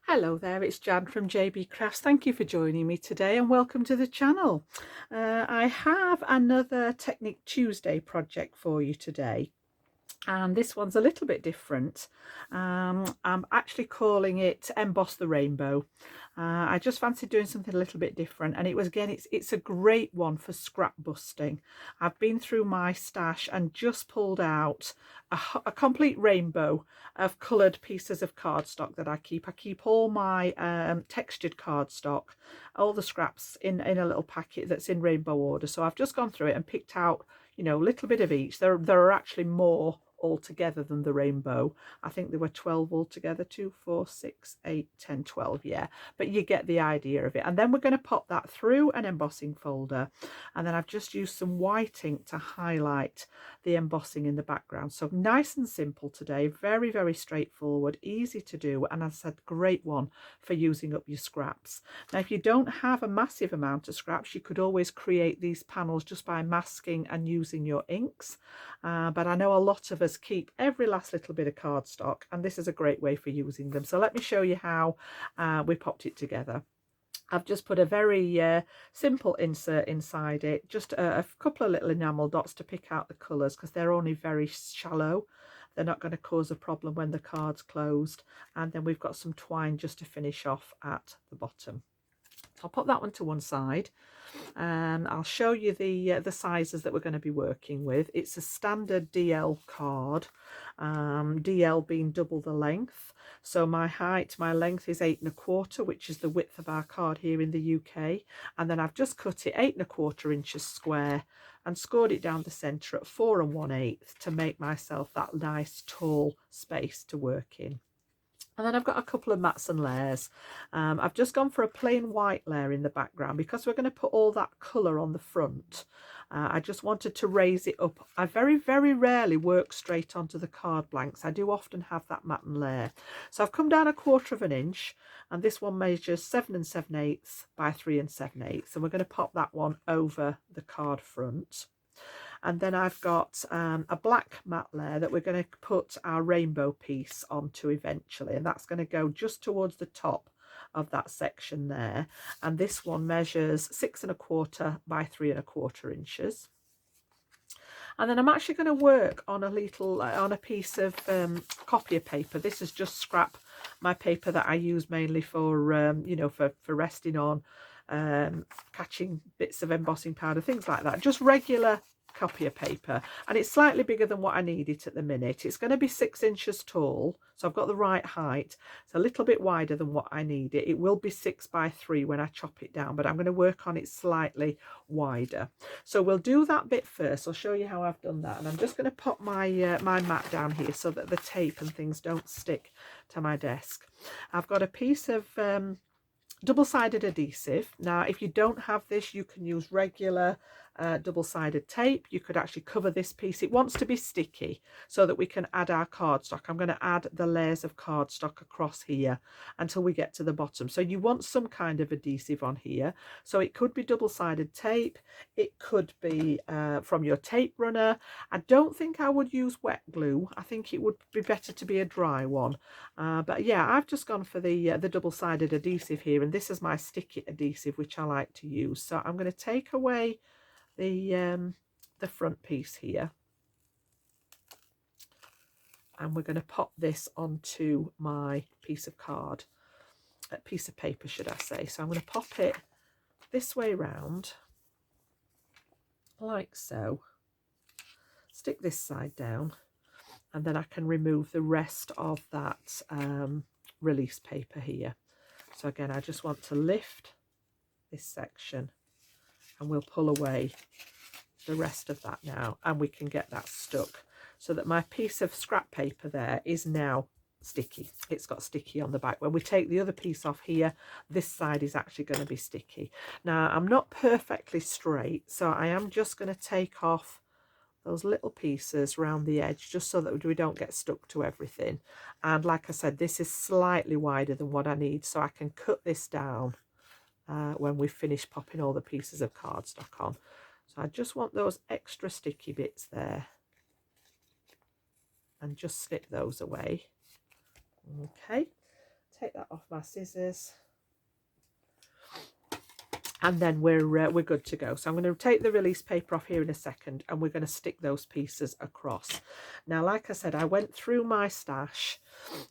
Hello there, it's Jan from JB Crafts. Thank you for joining me today and welcome to the channel. I have another Technique Tuesday project for you today. And this one's a little bit different. I'm actually calling it Emboss the Rainbow. I just fancied doing something a little bit different, and it's a great one for scrap busting. I've been through my stash and just pulled out a complete rainbow of coloured pieces of cardstock that I keep. I keep all my textured cardstock, all the scraps in a little packet that's in rainbow order. So I've just gone through it and picked out, you know, a little bit of each. There are actually more altogether than the rainbow. I think there were 12 altogether, 2, 4, 6, 8, 10, 12, yeah, but you get the idea of it. And then we're going to pop that through an embossing folder, and then I've just used some white ink to highlight the embossing in the background. So nice and simple today, very, very straightforward, easy to do, and as I said, great one for using up your scraps. Now, if you don't have a massive amount of scraps, you could always create these panels just by masking and using your inks, but I know a lot of us keep every last little bit of cardstock, and this is a great way for using them. So let me show you how we popped it together. I've just put a very simple insert inside it, just a couple of little enamel dots to pick out the colours because they're only very shallow. They're not going to cause a problem when the card's closed. And then we've got some twine just to finish off at the bottom. I'll put that one to one side. I'll show you the sizes that we're going to be working with. It's a standard DL card, DL being double the length. So my length is 8 1/4, which is the width of our card here in the UK. And then I've just cut it 8 1/4 inches square and scored it down the centre at 4 1/8 to make myself that nice tall space to work in. And then I've got a couple of mats and layers. I've just gone for a plain white layer in the background because we're going to put all that colour on the front. I just wanted to raise it up. I very, very rarely work straight onto the card blanks. I do often have that mat and layer. So I've come down 1/4 inch, and this one measures 7 7/8 by 3 7/8. And we're going to pop that one over the card front. And then I've got a black matte layer that we're going to put our rainbow piece onto eventually, and that's going to go just towards the top of that section there. And this one measures 6 1/4 by 3 1/4 inches. And then I'm actually going to work on a piece of copier paper. This is just scrap, my paper that I use mainly for you know, for resting on, catching bits of embossing powder, things like that. Just regular copier paper, and it's slightly bigger than what I need it at the minute. It's going to be 6 inches tall, so I've got the right height. It's a little bit wider than what I need it. It will be 6 by 3 when I chop it down, but I'm going to work on it slightly wider. So we'll do that bit first. I'll show you how I've done that, and I'm just going to pop my my mat down here so that the tape and things don't stick to my desk. I've got a piece of double-sided adhesive. Now, if you don't have this, you can use regular double-sided tape. You could actually cover this piece. It wants to be sticky so that we can add our cardstock. I'm going to add the layers of cardstock across here until we get to the bottom. So you want some kind of adhesive on here. So it could be double-sided tape. It could be from your tape runner. I don't think I would use wet glue. I think it would be better to be a dry one. But yeah, I've just gone for the double-sided adhesive here, and this is my sticky adhesive, which I like to use. So I'm going to take away the front piece here, and we're going to pop this onto my piece of piece of paper, should I say. So I'm going to pop it this way round, like so. Stick this side down, and then I can remove the rest of that release paper here. So again, I just want to lift this section, and we'll pull away the rest of that now, and we can get that stuck so that my piece of scrap paper there is now sticky. It's got sticky on the back. When we take the other piece off here, this side is actually going to be sticky. Now, I'm not perfectly straight, so I am just going to take off those little pieces around the edge just so that we don't get stuck to everything. And like I said, this is slightly wider than what I need, so I can cut this down when we finish popping all the pieces of cardstock on. So I just want those extra sticky bits there, and just snip those away. Okay, take that off my scissors. And then we're good to go. So I'm going to take the release paper off here in a second, and we're going to stick those pieces across. Now, like I said, I went through my stash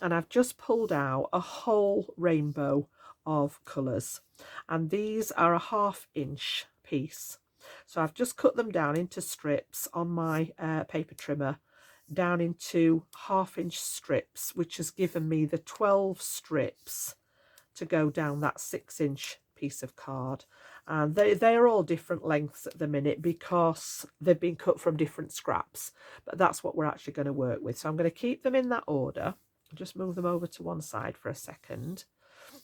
and I've just pulled out a whole rainbow of colours, and these are a 1/2 inch piece. So I've just cut them down into strips on my paper trimmer, down into 1/2 inch strips, which has given me the 12 strips to go down that 6 inch piece of card. And they are all different lengths at the minute because they've been cut from different scraps, but that's what we're actually going to work with. So I'm going to keep them in that order. Just move them over to one side for a second,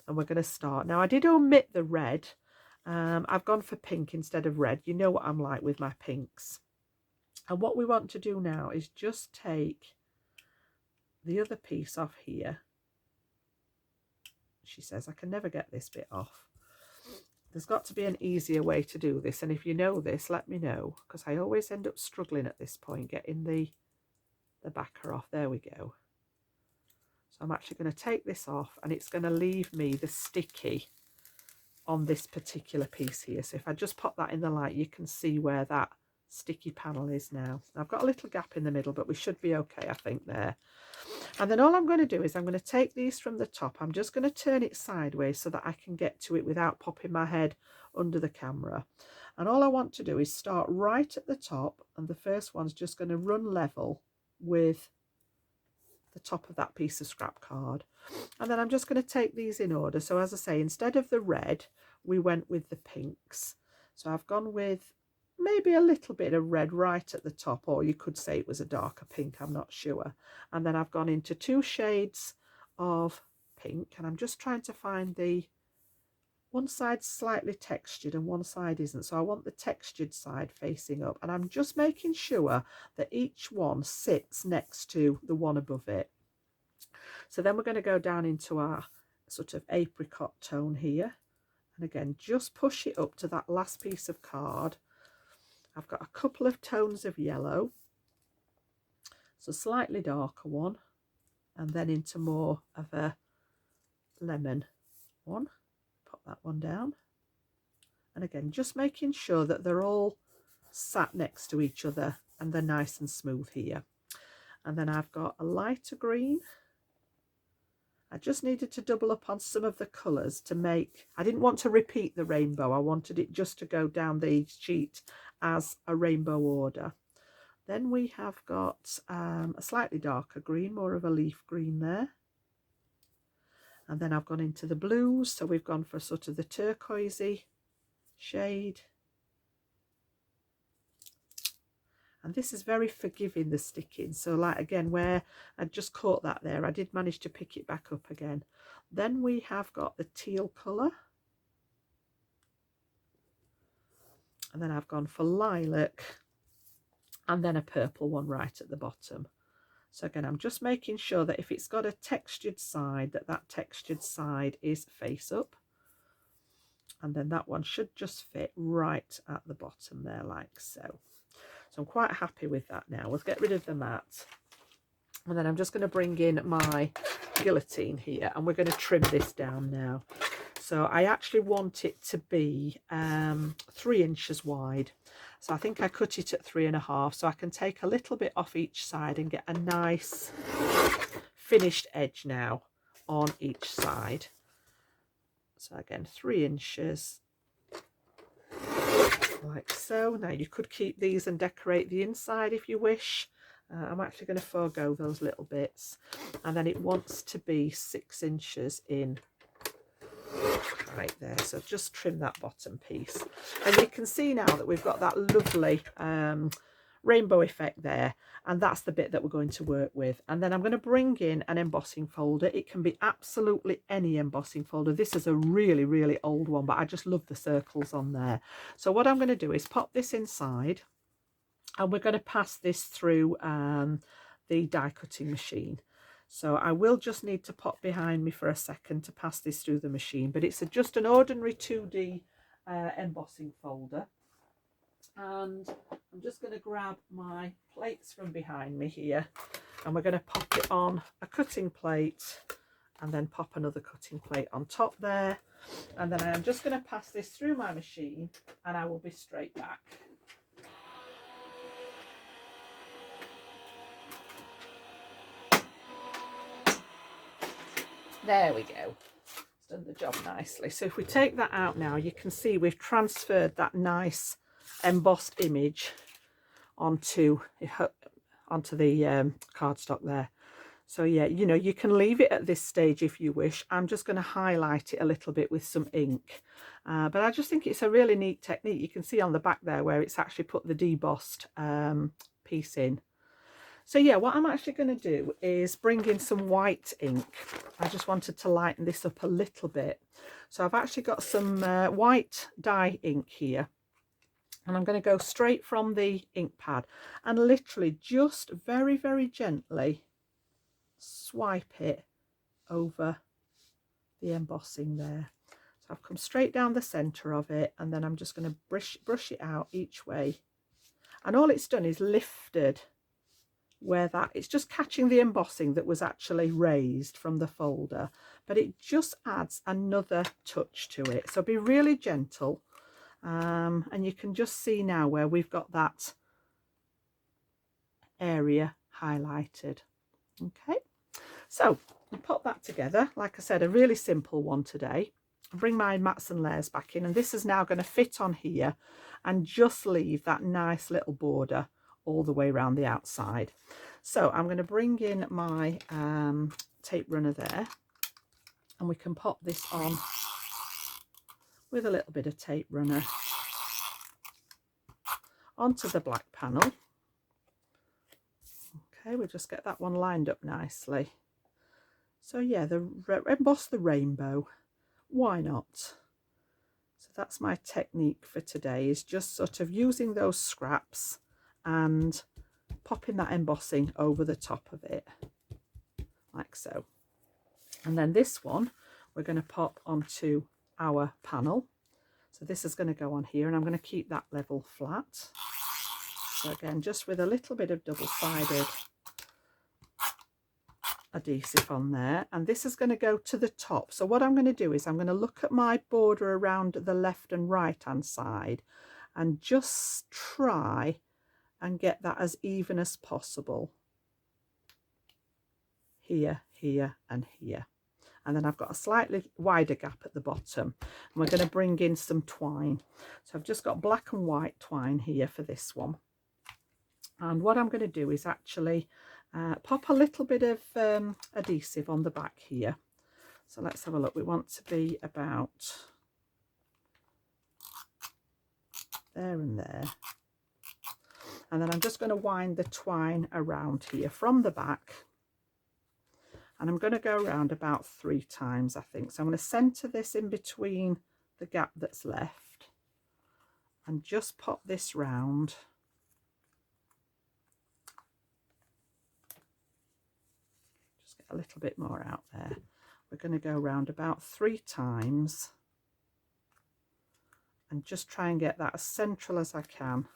and we're going to start. Now, I did omit the red. I've gone for pink instead of red. You know what I'm like with my pinks. And what we want to do now is just take the other piece off here. She says, I can never get this bit off. There's got to be an easier way to do this, and if you know this, let me know, because I always end up struggling at this point getting the backer off. There we go. So I'm actually going to take this off, and it's going to leave me the sticky on this particular piece here. So if I just pop that in the light, you can see where that sticky panel is now. I've got a little gap in the middle, but we should be okay, I think, there. And then all I'm going to do is I'm going to take these from the top. I'm just going to turn it sideways so that I can get to it without popping my head under the camera. And all I want to do is start right at the top, and the first one's just going to run level with the top of that piece of scrap card. And then I'm just going to take these in order. So as I say, instead of the red, we went with the pinks. So I've gone with maybe a little bit of red right at the top, or you could say it was a darker pink, I'm not sure. And then I've gone into 2 shades of pink, and I'm just trying to find the one side slightly textured and one side isn't, so I want the textured side facing up, and I'm just making sure that each one sits next to the one above it. So then we're going to go down into our sort of apricot tone here, and again just push it up to that last piece of card. I've got a couple of tones of yellow, so slightly darker one, and then into more of a lemon one. Pop that one down, and again just making sure that they're all sat next to each other and they're nice and smooth here. And then I've got a lighter green. I just needed to double up on some of the colours to make, I didn't want to repeat the rainbow, I wanted it just to go down the sheet as a rainbow order. Then we have got a slightly darker green, more of a leaf green there. And then I've gone into the blues, so we've gone for sort of the turquoisey shade. And this is very forgiving, the sticking. So like again, where I just caught that there, I did manage to pick it back up again. Then we have got the teal colour. And then I've gone for lilac, and then a purple one right at the bottom. So again, I'm just making sure that if it's got a textured side, that textured side is face up. And then that one should just fit right at the bottom there, like so. So I'm quite happy with that now. We'll get rid of the mat. And then I'm just going to bring in my guillotine here, and we're going to trim this down now. So I actually want it to be 3 inches wide. So I think I cut it at 3.5, so I can take a little bit off each side and get a nice finished edge now on each side. So again, 3 inches, like so. Now you could keep these and decorate the inside if you wish. I'm actually going to forego those little bits. And then it wants to be 6 inches in right there, so just trim that bottom piece, and you can see now that we've got that lovely rainbow effect there, and that's the bit that we're going to work with. And then I'm going to bring in an embossing folder. It can be absolutely any embossing folder. This is a really old one, but I just love the circles on there. So what I'm going to do is pop this inside, and we're going to pass this through the die cutting machine. So I will just need to pop behind me for a second to pass this through the machine, but it's just an ordinary 2D embossing folder. And I'm just going to grab my plates from behind me here, and we're going to pop it on a cutting plate and then pop another cutting plate on top there. And then I am just going to pass this through my machine and I will be straight back. There we go. It's done the job nicely. So if we take that out now, you can see we've transferred that nice embossed image onto the cardstock there. So yeah, you know, you can leave it at this stage if you wish. I'm just going to highlight it a little bit with some ink. But I just think it's a really neat technique. You can see on the back there where it's actually put the debossed piece in. So yeah, what I'm actually going to do is bring in some white ink. I just wanted to lighten this up a little bit. So I've actually got some white dye ink here. And I'm going to go straight from the ink pad and literally just very, very gently swipe it over the embossing there. So I've come straight down the centre of it, and then I'm just going to brush it out each way. And all it's done is lifted where it's just catching the embossing that was actually raised from the folder, but it just adds another touch to it. So be really gentle. And you can just see now where we've got that area highlighted. Okay, so I'll pop that together. Like I said, a really simple one today. I'll bring my mats and layers back in, and this is now going to fit on here and just leave that nice little border all the way around the outside. So I'm going to bring in my tape runner there, and we can pop this on with a little bit of tape runner onto the black panel. Okay, we'll just get that one lined up nicely. So yeah, emboss the rainbow, why not? So that's my technique for today, is just sort of using those scraps and popping that embossing over the top of it, like so. And then this one we're going to pop onto our panel. So this is going to go on here, and I'm going to keep that level flat. So again, just with a little bit of double-sided adhesive on there, and this is going to go to the top. So what I'm going to do is I'm going to look at my border around the left and right hand side and just try and get that as even as possible here, here and here. And then I've got a slightly wider gap at the bottom, and we're going to bring in some twine. So I've just got black and white twine here for this one. And what I'm going to do is actually pop a little bit of adhesive on the back here. So let's have a look. We want to be about there and there. And then I'm just going to wind the twine around here from the back. And I'm going to go around about 3 times, I think. So I'm going to centre this in between the gap that's left and just pop this round. Just get a little bit more out there. We're going to go around about 3 times and just try and get that as central as I can.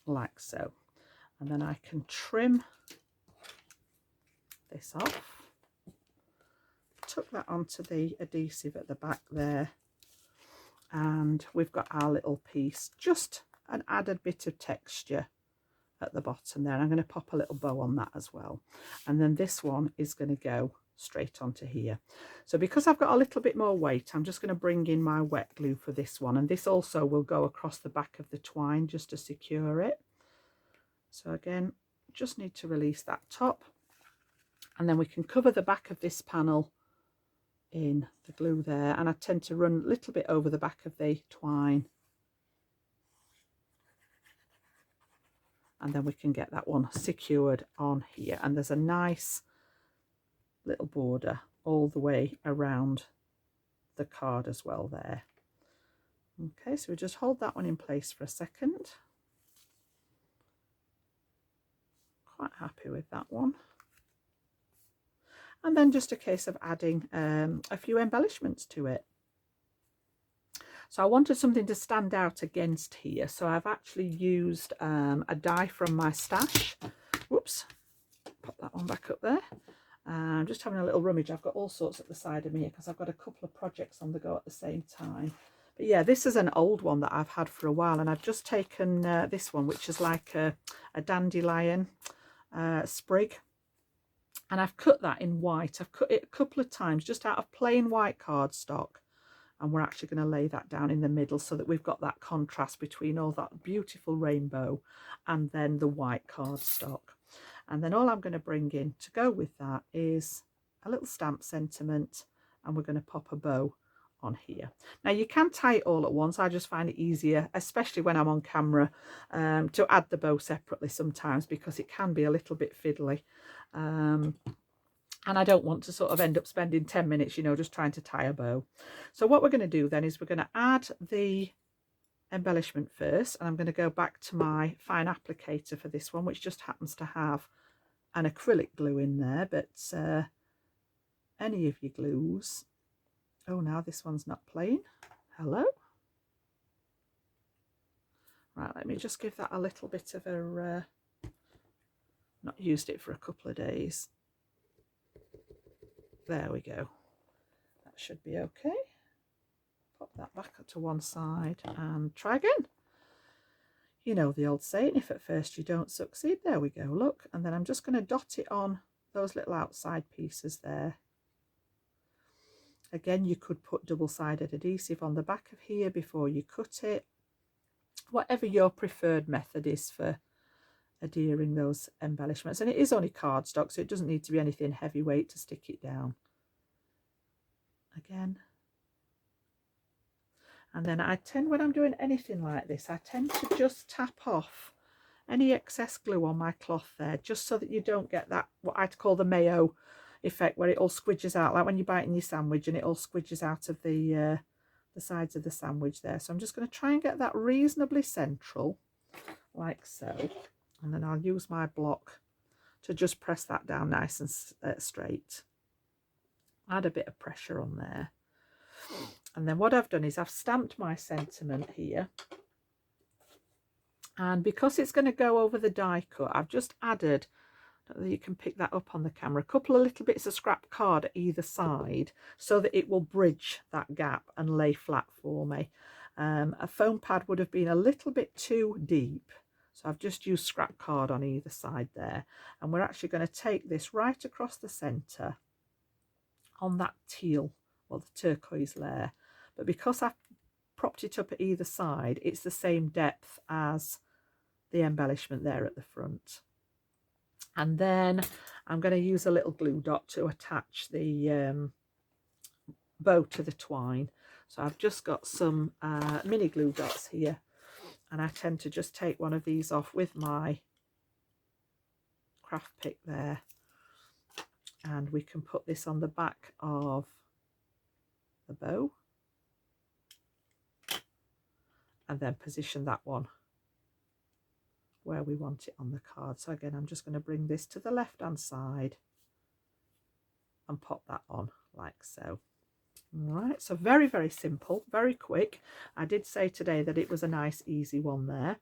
Like so. And then I can trim this off, tuck that onto the adhesive at the back there, and we've got our little piece, just an added bit of texture at the bottom there. I'm going to pop a little bow on that as well, and then this one is going to go straight onto here. So because I've got a little bit more weight, I'm just going to bring in my wet glue for this one, and this also will go across the back of the twine just to secure it. So again, just need to release that top, and then we can cover the back of this panel in the glue there, and I tend to run a little bit over the back of the twine, and then we can get that one secured on here. And there's a nice little border all the way around the card as well there. Okay, so we just hold that one in place for a second. Quite happy with that one. And then just a case of adding a few embellishments to it. So I wanted something to stand out against here, so I've actually used a die from my stash, back up there. I'm just having a little rummage. I've got all sorts at the side of me because I've got a couple of projects on the go at the same time. But yeah, this is an old one that I've had for a while, and I've just taken this one, which is like a dandelion sprig, and I've cut that in white. I've cut it a couple of times just out of plain white cardstock, and we're actually going to lay that down in the middle so that we've got that contrast between all that beautiful rainbow and then the white cardstock. And then all I'm going to bring in to go with that is a little stamp sentiment, and we're going to pop a bow on here. Now you can tie it all at once. I just find it easier, especially when I'm on camera, to add the bow separately sometimes, because it can be a little bit fiddly. And I don't want to sort of end up spending 10 minutes, you know, just trying to tie a bow. So what we're going to do then is we're going to add the embellishment first, and I'm going to go back to my fine applicator for this one, which just happens to have an acrylic glue in there, but any of your glues. Oh, now this one's not plain. Hello. Right, let me just give that a little bit of a not used it for a couple of days. There we go. That should be okay. Pop that back up to one side and try again. You know the old saying, if at first you don't succeed. There we go, look. And then I'm just going to dot it on those little outside pieces there. Again, you could put double-sided adhesive on the back of here before you cut it. Whatever your preferred method is for adhering those embellishments. And it is only cardstock, so it doesn't need to be anything heavyweight to stick it down. Again. And then I tend, when I'm doing anything like this, I tend to just tap off any excess glue on my cloth there, just so that you don't get that, what I'd call the mayo effect, where it all squidges out, like when you're biting your sandwich and it all squidges out of the sides of the sandwich there. So I'm just going to try and get that reasonably central, like so. And then I'll use my block to just press that down nice and straight. Add a bit of pressure on there. And then what I've done is I've stamped my sentiment here. And because it's going to go over the die cut, I've just added, I don't know if you can pick that up on the camera, a couple of little bits of scrap card at either side so that it will bridge that gap and lay flat for me. A foam pad would have been a little bit too deep. So I've just used scrap card on either side there. And we're actually going to take this right across the centre on that teal, or the turquoise layer. But because I've propped it up at either side, it's the same depth as the embellishment there at the front. And then I'm going to use a little glue dot to attach the bow to the twine. So I've just got some mini glue dots here. And I tend to just take one of these off with my craft pick there. And we can put this on the back of the bow. And then position that one where we want it on the card. So again, I'm just going to bring this to the left hand side and pop that on like so. All right, so very, very simple, very quick. I did say today that it was a nice, easy one there.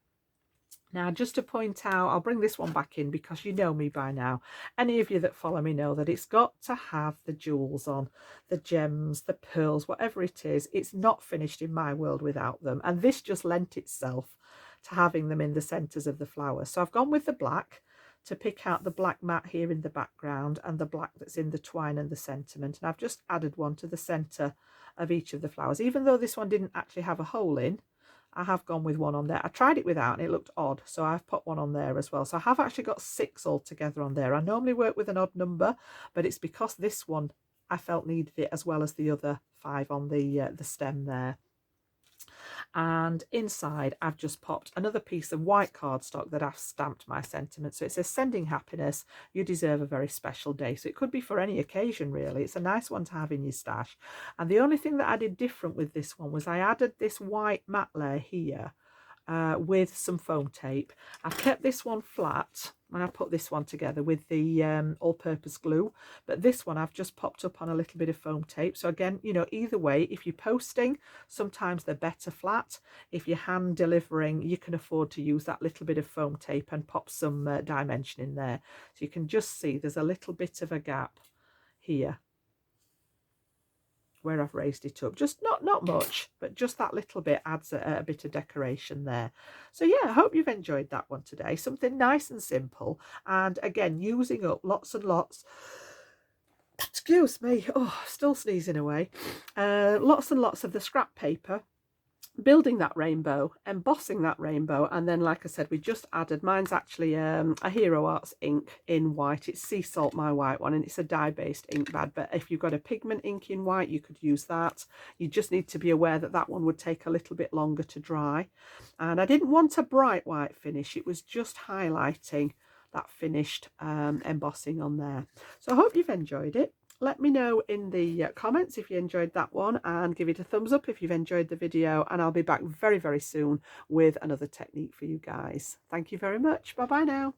Now, just to point out, I'll bring this one back in because you know me by now. Any of you that follow me know that it's got to have the jewels on, the gems, the pearls, whatever it is. It's not finished in my world without them. And this just lent itself to having them in the centres of the flowers. So I've gone with the black to pick out the black mat here in the background and the black that's in the twine and the sentiment. And I've just added one to the centre of each of the flowers. Even though this one didn't actually have a hole in, I have gone with one on there. I tried it without and it looked odd, so I've put one on there as well. So I have actually got 6 altogether on there. I normally work with an odd number, but it's because this one I felt needed it as well as the other 5 on the stem there. And inside I've just popped another piece of white cardstock that I've stamped my sentiment. So it says, sending happiness, you deserve a very special day. So it could be for any occasion really. It's a nice one to have in your stash. And the only thing that I did different with this one was I added this white matte layer here with some foam tape. I've kept this one flat when I put this one together with the all-purpose glue, but this one I've just popped up on a little bit of foam tape. So again, you know, either way, if you're posting, sometimes they're better flat. If you're hand delivering, you can afford to use that little bit of foam tape and pop some dimension in there. So you can just see there's a little bit of a gap here where I've raised it up, just not much, but just that little bit adds a bit of decoration there. So yeah, I hope you've enjoyed that one today. Something nice and simple, and again, using up lots and lots, excuse me, oh, still sneezing away, lots and lots of the scrap paper, building that rainbow, embossing that rainbow, and then like I said, we just added, mine's actually a Hero Arts ink in white. It's Sea Salt, my white one, and it's a dye-based ink pad, but if you've got a pigment ink in white, you could use that. You just need to be aware that that one would take a little bit longer to dry, and I didn't want a bright white finish. It was just highlighting that finished embossing on there. So I hope you've enjoyed it. Let me know in the comments if you enjoyed that one, and give it a thumbs up if you've enjoyed the video, and I'll be back very, very soon with another technique for you guys. Thank you very much. Bye bye now.